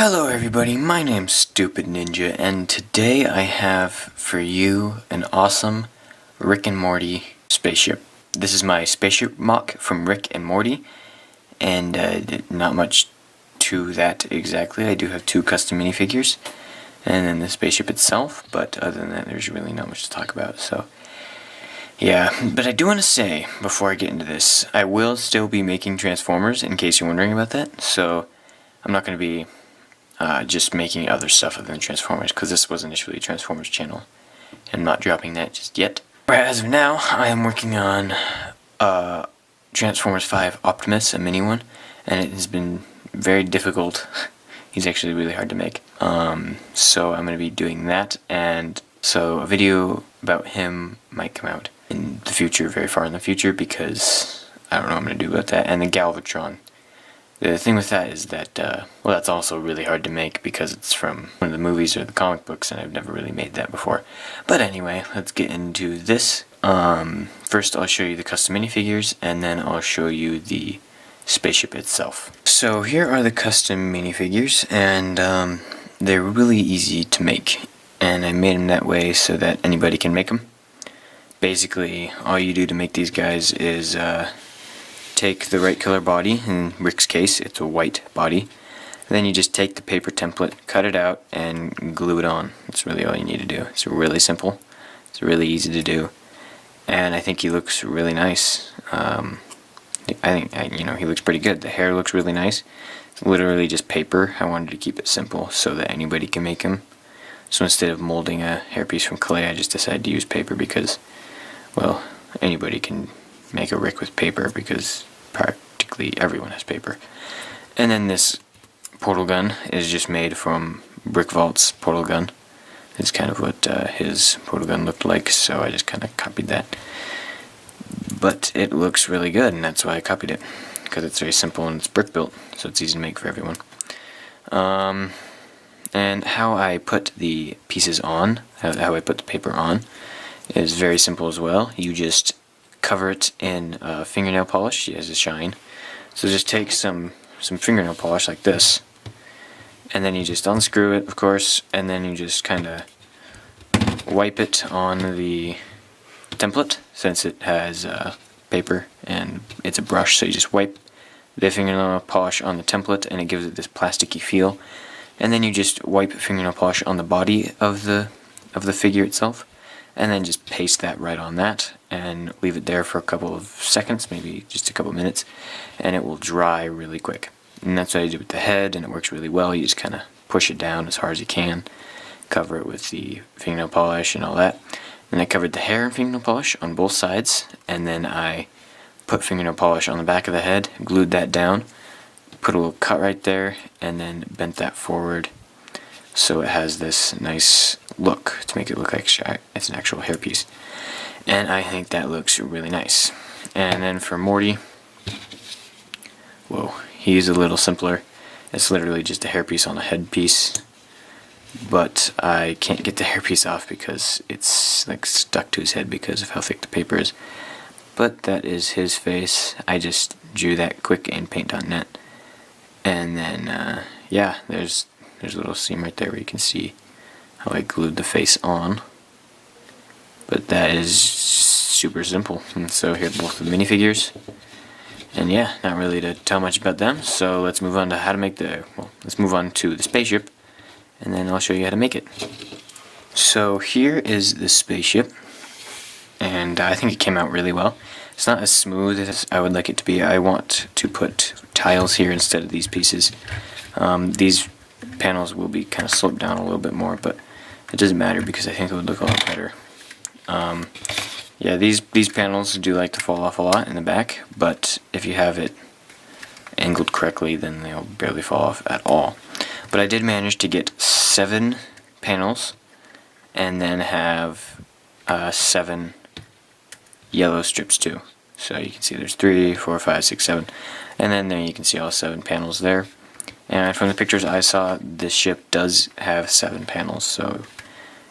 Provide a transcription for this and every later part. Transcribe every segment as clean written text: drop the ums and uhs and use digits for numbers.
Hello everybody, my name's Stupid Ninja, and today I have for you an awesome Rick and Morty spaceship. This is my spaceship mock from Rick and Morty, and not much to that exactly. I do have two custom minifigures, and then the spaceship itself, but other than that there's really not much to talk about, so yeah. But I do want to say, before I get into this, I will still be making Transformers, in case you're wondering about that, so I'm not going to be just making other stuff other than Transformers, because this was initially a Transformers channel. I'm not dropping that just yet. As of now, I am working on Transformers 5 Optimus, a mini one, and it has been very difficult. He's actually really hard to make. So I'm going to be doing that, and so a video about him might come out in the future, very far in the future, because I don't know what I'm going to do about that, and the Galvatron. The thing with that is that, well, that's also really hard to make because it's from one of the movies or the comic books, and I've never really made that before. But anyway, let's get into this. First I'll show you the custom minifigures, and then I'll show you the spaceship itself. So here are the custom minifigures, and they're really easy to make. And I made them that way so that anybody can make them. Basically, all you do to make these guys is, take the right color body. In Rick's case, it's a white body. And then you just take the paper template, cut it out, and glue it on. That's really all you need to do. It's really simple. It's really easy to do, and I think he looks really nice. I think he looks pretty good. The hair looks really nice. It's literally just paper. I wanted to keep it simple so that anybody can make him. So instead of molding a hairpiece from clay, I just decided to use paper because, well, anybody can make a Rick with paper because practically everyone has paper. And then this portal gun is just made from Brick Vault's portal gun. It's kind of what his portal gun looked like, so I just kind of copied that. But it looks really good, and that's why I copied it, because it's very simple and it's brick built, so it's easy to make for everyone. And how I put the pieces on, how I put the paper on, is very simple as well. You just cover it in fingernail polish. It has a shine. So just take some fingernail polish like this, and then you just unscrew it, of course, and then you just kind of wipe it on the template, since it has paper and it's a brush. So you just wipe the fingernail polish on the template, and it gives it this plasticky feel. And then you just wipe fingernail polish on the body of the figure itself, and then just paste that right on that and leave it there for a couple of seconds, maybe just a couple minutes, and it will dry really quick. And that's what I did with the head, and it works really well. You just kind of push it down as hard as you can, cover it with the fingernail polish and all that. And I covered the hair in fingernail polish on both sides, and then I put fingernail polish on the back of the head, glued that down, put a little cut right there, and then bent that forward so it has this nice look to make it look like it's an actual hairpiece. And I think that looks really nice. And then for Morty, whoa, he's a little simpler. It's literally just a hairpiece on a headpiece, but I can't get the hairpiece off because it's like stuck to his head because of how thick the paper is. But that is his face. I just drew that quick in Paint.net. And then, yeah, there's a little seam right there where you can see how I glued the face on. But that is super simple. And so here are both the minifigures. And yeah, not really to tell much about them, so let's move on to how to make let's move on to the spaceship, and then I'll show you how to make it. So here is the spaceship, and I think it came out really well. It's not as smooth as I would like it to be. I want to put tiles here instead of these pieces. These panels will be kind of sloped down a little bit more, but it doesn't matter because I think it would look a lot better. Yeah, these panels do like to fall off a lot in the back, but if you have it angled correctly, then they'll barely fall off at all. But I did manage to get 7 panels, and then have 7 yellow strips too. So you can see there's 3, 4, 5, 6, 7, and then there you can see all 7 panels there. And from the pictures I saw, this ship does have 7 panels, so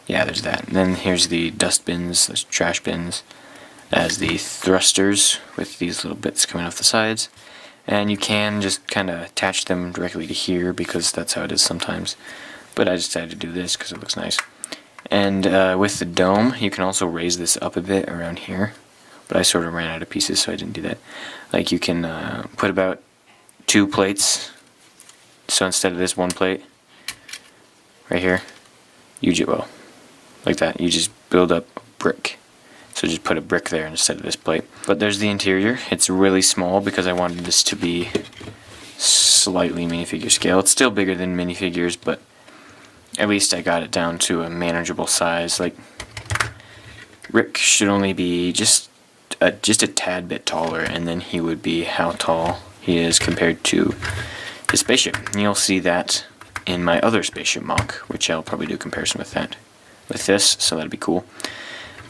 yeah, there's that. And then here's the dust bins, the trash bins, as the thrusters with these little bits coming off the sides. And you can just kind of attach them directly to here because that's how it is sometimes. But I decided to do this because it looks nice. And with the dome, you can also raise this up a bit around here. But I sort of ran out of pieces, so I didn't do that. Like you can put about 2 plates. So instead of this 1 plate, right here, you just, well, like that, you just build up a brick. So just put a brick there instead of this plate. But there's the interior. It's really small because I wanted this to be slightly minifigure scale. It's still bigger than minifigures, but at least I got it down to a manageable size. Like, Rick should only be just a tad bit taller, and then he would be how tall he is compared to his spaceship. And you'll see that in my other spaceship mock, which I'll probably do a comparison with that, with this, so that'd be cool.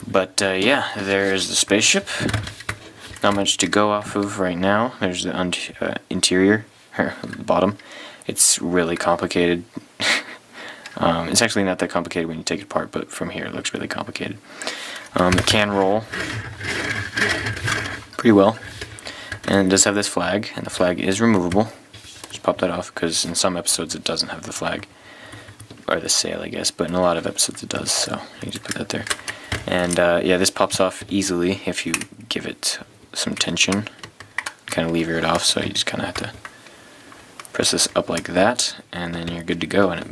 But yeah, there's the spaceship. Not much to go off of right now. There's the interior, or the bottom. It's really complicated. It's actually not that complicated when you take it apart, but from here it looks really complicated. It can roll pretty well, and it does have this flag, and the flag is removable. Just pop that off, because in some episodes it doesn't have the flag, or the sail, I guess, but in a lot of episodes it does, so you just put that there. And yeah, this pops off easily if you give it some tension, kind of lever it off, so you just kind of have to press this up like that, and then you're good to go, and it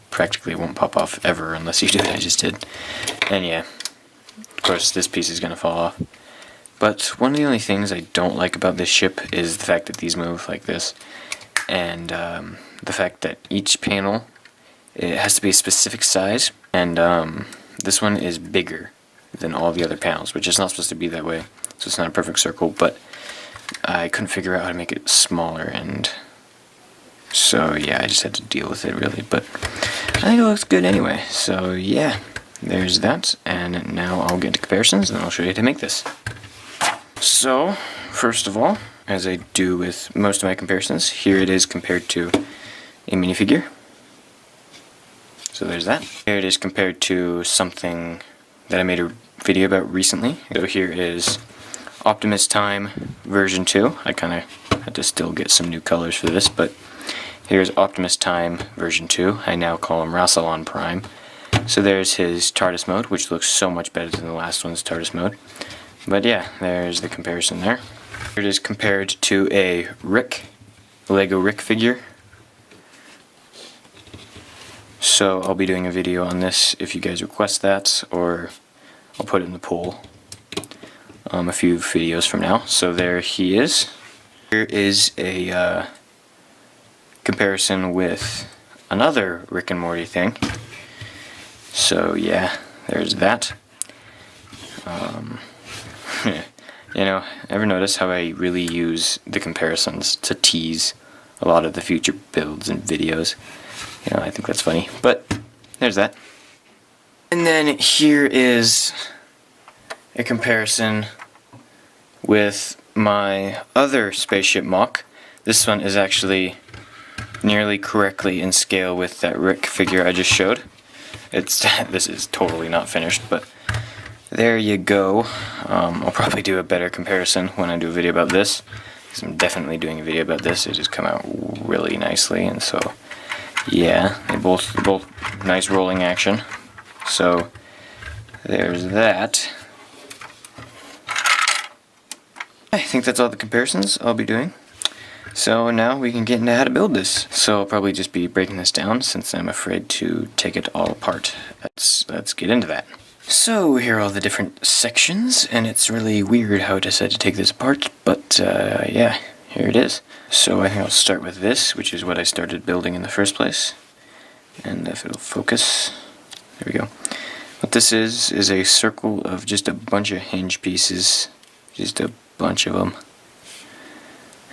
practically won't pop off ever unless you do what I just did. And yeah, of course this piece is going to fall off. But one of the only things I don't like about this ship is the fact that these move like this, and the fact that each panel, it has to be a specific size, and this one is bigger than all the other panels, which is not supposed to be that way, so it's not a perfect circle, but I couldn't figure out how to make it smaller, and so yeah, I just had to deal with it really, but I think it looks good anyway. So yeah, there's that, and now I'll get to comparisons and I'll show you how to make this. So first of all, as I do with most of my comparisons, here it is compared to a minifigure. So there's that. Here it is compared to something that I made a video about recently. So here is Optimus Time version 2. I kind of had to still get some new colors for this, but here's Optimus Time version 2. I now call him Rassilon Prime. So there's his TARDIS mode, which looks so much better than the last one's TARDIS mode. But yeah, there's the comparison there. Here it is compared to a Rick, Lego Rick figure. So I'll be doing a video on this if you guys request that, or I'll put it in the poll a few videos from now. So there he is. Here is a comparison with another Rick and Morty thing. So yeah, there's that. You know, ever notice how I really use the comparisons to tease a lot of the future builds and videos? You know, I think that's funny, but there's that. And then here is a comparison with my other spaceship mock. This one is actually nearly correctly in scale with that Rick figure I just showed. This is totally not finished, but there you go. I'll probably do a better comparison when I do a video about this, because I'm definitely doing a video about this. It just come out really nicely, and so yeah, they're both nice rolling action. So there's that. I think that's all the comparisons I'll be doing. So now we can get into how to build this. So I'll probably just be breaking this down since I'm afraid to take it all apart. Let's get into that. So here are all the different sections, and it's really weird how I decided to take this apart, but yeah, here it is. So I think I'll start with this, which is what I started building in the first place. And if it'll focus, there we go. What this is a circle of just a bunch of hinge pieces, just a bunch of them.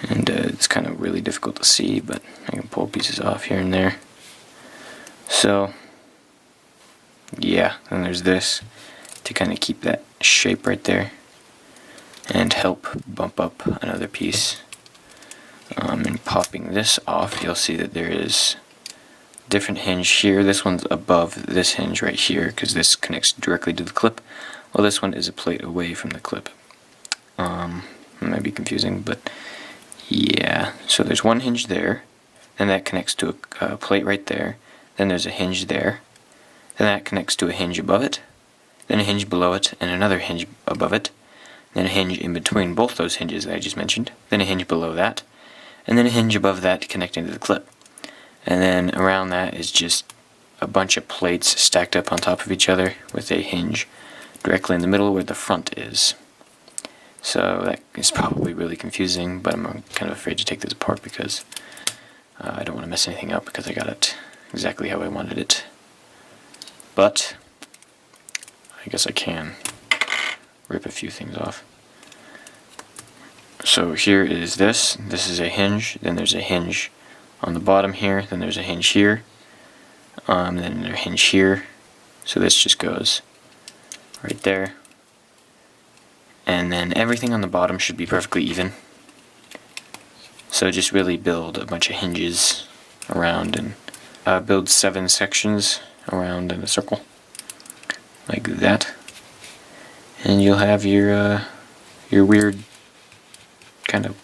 And it's kind of really difficult to see, but I can pull pieces off here and there. So yeah, then there's this to kind of keep that shape right there and help bump up another piece. And popping this off, you'll see that there is a different hinge here. This one's above this hinge right here because this connects directly to the clip, while this one is a plate away from the clip. It might be confusing, but Yeah, so there's one hinge there, then that connects to a plate right there, then there's a hinge there, then that connects to a hinge above it, then a hinge below it, and another hinge above it, then a hinge in between both those hinges that I just mentioned, then a hinge below that, and then a hinge above that connecting to the clip. And then around that is just a bunch of plates stacked up on top of each other with a hinge directly in the middle where the front is. So that is probably really confusing, but I'm kind of afraid to take this apart because I don't want to mess anything up because I got it exactly how I wanted it. But I guess I can rip a few things off. So here is this. This is a hinge, then there's a hinge on the bottom here, then there's a hinge here, then there's a hinge here. So this just goes right there. And then everything on the bottom should be perfectly even. So just really build a bunch of hinges around and build 7 sections around in a circle. Like that. And you'll have your weird kind of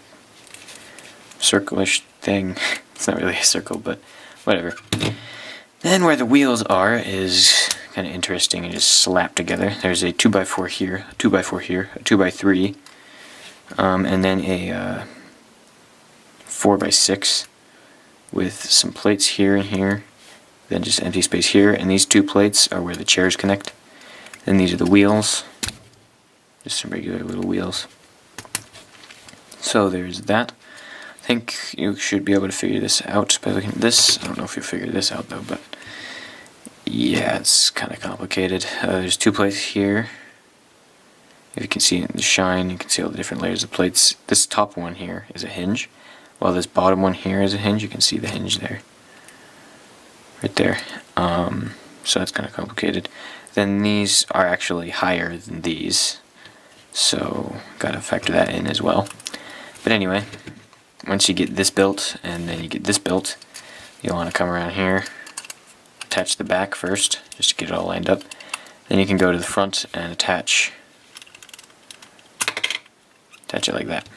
circle-ish thing. It's not really a circle, but whatever. Then where the wheels are is kind of interesting and just slapped together. There's a 2x4 here, a 2x4 here, a 2x3, and then a 4x6 with some plates here and here, then just empty space here, and these 2 plates are where the chairs connect. Then these are the wheels, just some regular little wheels. So there's that. I think you should be able to figure this out by looking at this. I don't know if you'll figure this out though, but yeah, it's kind of complicated. There's 2 plates here. If you can see the shine, you can see all the different layers of plates. This top one here is a hinge, while this bottom one here is a hinge. You can see the hinge there, right there. So that's kind of complicated. Then these are actually higher than these, so gotta factor that in as well. But anyway, once you get this built and then you get this built, you'll want to come around here, attach the back first, just to get it all lined up. Then you can go to the front and attach it like that.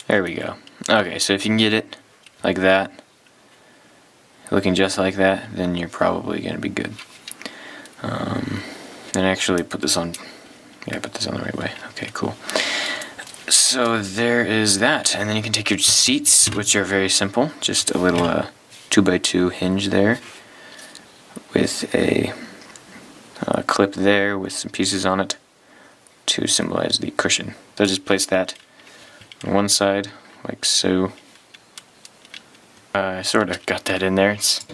There we go. Okay, so if you can get it like that, looking just like that, then you're probably going to be good. Then actually put this on, yeah, put this on the right way. Okay, cool. So there is that, and then you can take your seats, which are very simple. Just a little 2x2 hinge there, with a clip there with some pieces on it to symbolize the cushion. So just place that on one side, like so. I sort of got that in there. It's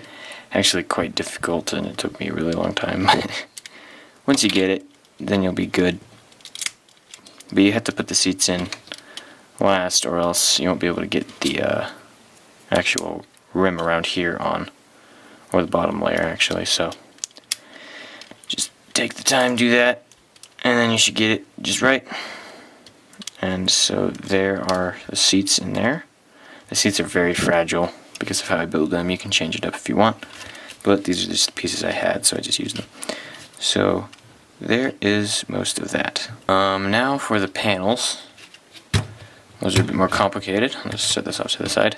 actually quite difficult, and it took me a really long time. Once you get it, then you'll be good. But you have to put the seats in last, or else you won't be able to get the actual rim around here on, or the bottom layer actually. So just take the time, do that, and then you should get it just right. And so there are the seats in there. The seats are very fragile because of how I build them. You can change it up if you want, but these are just the pieces I had, so I just used them. So there is most of that. Now for the panels. Those are a bit more complicated. Let's set this off to the side.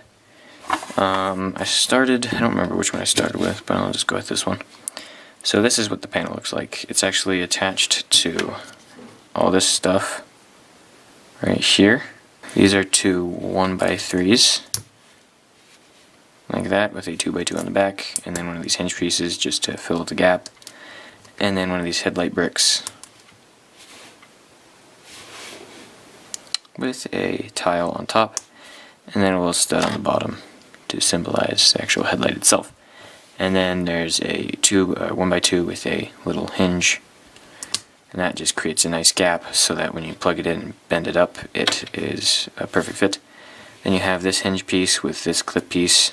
I don't remember which one I started with, but I'll just go with this one. So this is what the panel looks like. It's actually attached to all this stuff right here. These are 2 1x3s, like that, with a 2x2 on the back, and then one of these hinge pieces just to fill the gap, and then one of these headlight bricks with a tile on top, and then a little stud on the bottom to symbolize the actual headlight itself. And then there's a 1x2 with a little hinge, and that just creates a nice gap so that when you plug it in and bend it up, it is a perfect fit. Then you have this hinge piece with this clip piece,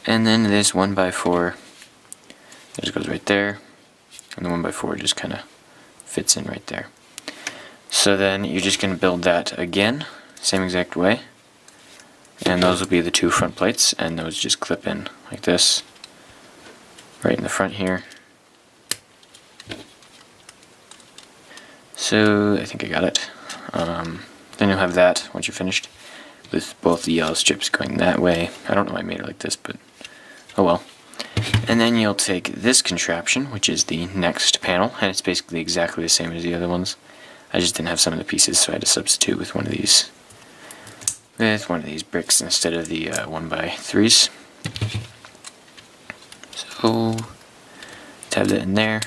and then this 1x4 just goes right there, and the 1x4 just kind of fits in right there. So then you're just going to build that again, same exact way, and those will be the 2 front plates, and those just clip in like this, right in the front here. So I think I got it. Then you'll have that once you're finished. with both the yellow strips going that way. I don't know why I made it like this, but oh well. And then you'll take this contraption, which is the next panel, and it's basically exactly the same as the other ones. I just didn't have some of the pieces, so I had to substitute with one of these bricks instead of the 1x3s. So tab that in there.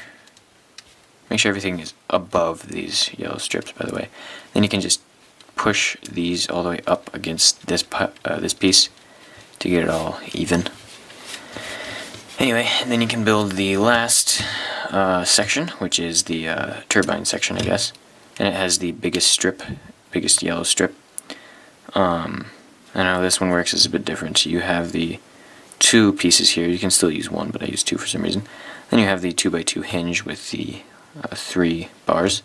Make sure everything is above these yellow strips, by the way. Then you can just push these all the way up against this this piece to get it all even. Anyway, then you can build the last section, which is the turbine section, I guess. And it has the biggest yellow strip. I know how this one works is a bit different. You have the 2 pieces here. You can still use 1, but I use 2 for some reason. Then you have the 2x2 hinge with the 3 bars,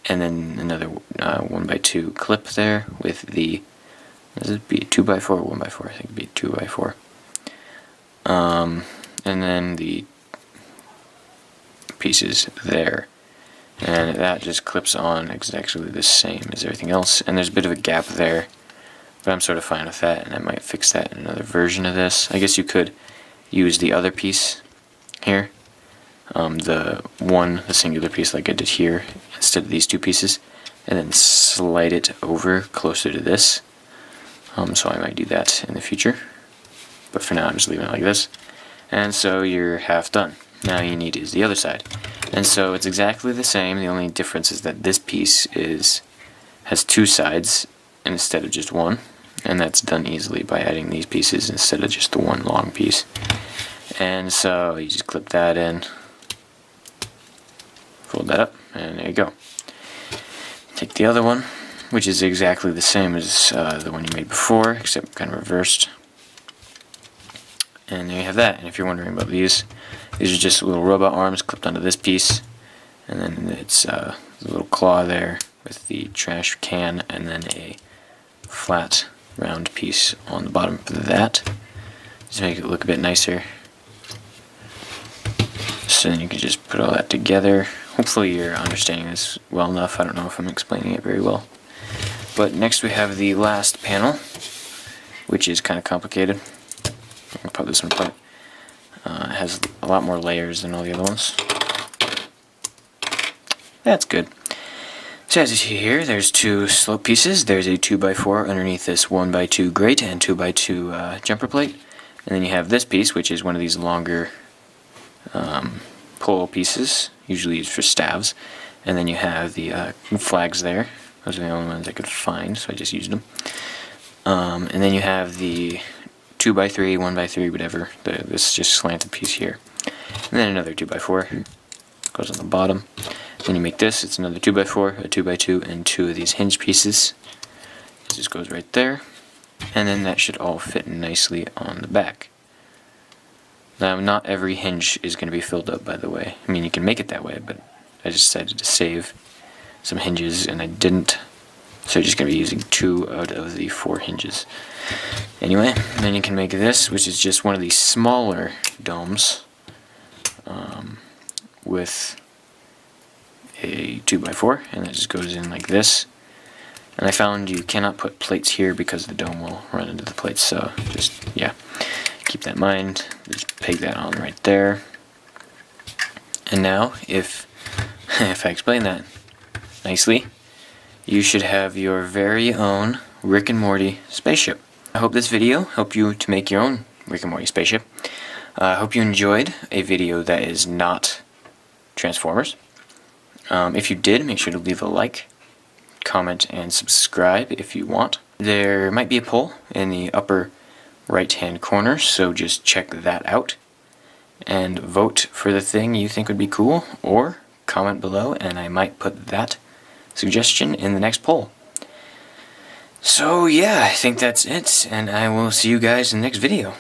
and then another 1x2 clip there with the, does it be 2x4 or 1x4? I think it'd be 2x4. And then the pieces there, and that just clips on exactly the same as everything else. And there's a bit of a gap there, but I'm sort of fine with that, and I might fix that in another version of this. I guess you could use the other piece here, the singular piece like I did here, instead of these 2 pieces, and then slide it over closer to this. So I might do that in the future, but for now I'm just leaving it like this. And so you're half done. Now you need is the other side. And so it's exactly the same. The only difference is that this piece has 2 sides instead of just 1. And that's done easily by adding these pieces instead of just the 1 long piece. And so you just clip that in, fold that up, and there you go. Take the other one, which is exactly the same as the one you made before, except kind of reversed. And there you have that. And if you're wondering about these are just little robot arms clipped onto this piece, and then it's the little claw there with the trash can, and then a flat round piece on the bottom of that, just make it look a bit nicer. So then you can just put all that together. Hopefully you're understanding this well enough. I don't know if I'm explaining it very well. But next we have the last panel, which is kind of complicated. I'll put this one apart. It has a lot more layers than all the other ones. That's good. So as you see here, there's 2 slope pieces. There's a 2x4 underneath this 1x2 grate and 2x2 jumper plate. And then you have this piece, which is one of these longer pole pieces, usually used for staves. And then you have the flags there. Those are the only ones I could find, so I just used them. And then you have the 2x3, 1x3, whatever, this just slanted piece here. And then another 2x4 goes on the bottom. Then you make this, it's another 2x4, a 2x2, and 2 of these hinge pieces. This just goes right there. And then that should all fit nicely on the back. Now, not every hinge is going to be filled up, by the way. I mean, you can make it that way, but I just decided to save some hinges, and I didn't. So you're just going to be using 2 out of the 4 hinges. Anyway, then you can make this, which is just one of these smaller domes with a 2x4, and that just goes in like this. And I found you cannot put plates here because the dome will run into the plates, so just, yeah, keep that in mind. Just peg that on right there. And now, if I explain that nicely, you should have your very own Rick and Morty spaceship. I hope this video helped you to make your own Rick and Morty spaceship. I hope you enjoyed a video that is not Transformers. If you did, make sure to leave a like, comment, and subscribe if you want. There might be a poll in the upper right-hand corner, so just check that out and vote for the thing you think would be cool, or comment below and I might put that suggestion in the next poll. So yeah, I think that's it, and I will see you guys in the next video.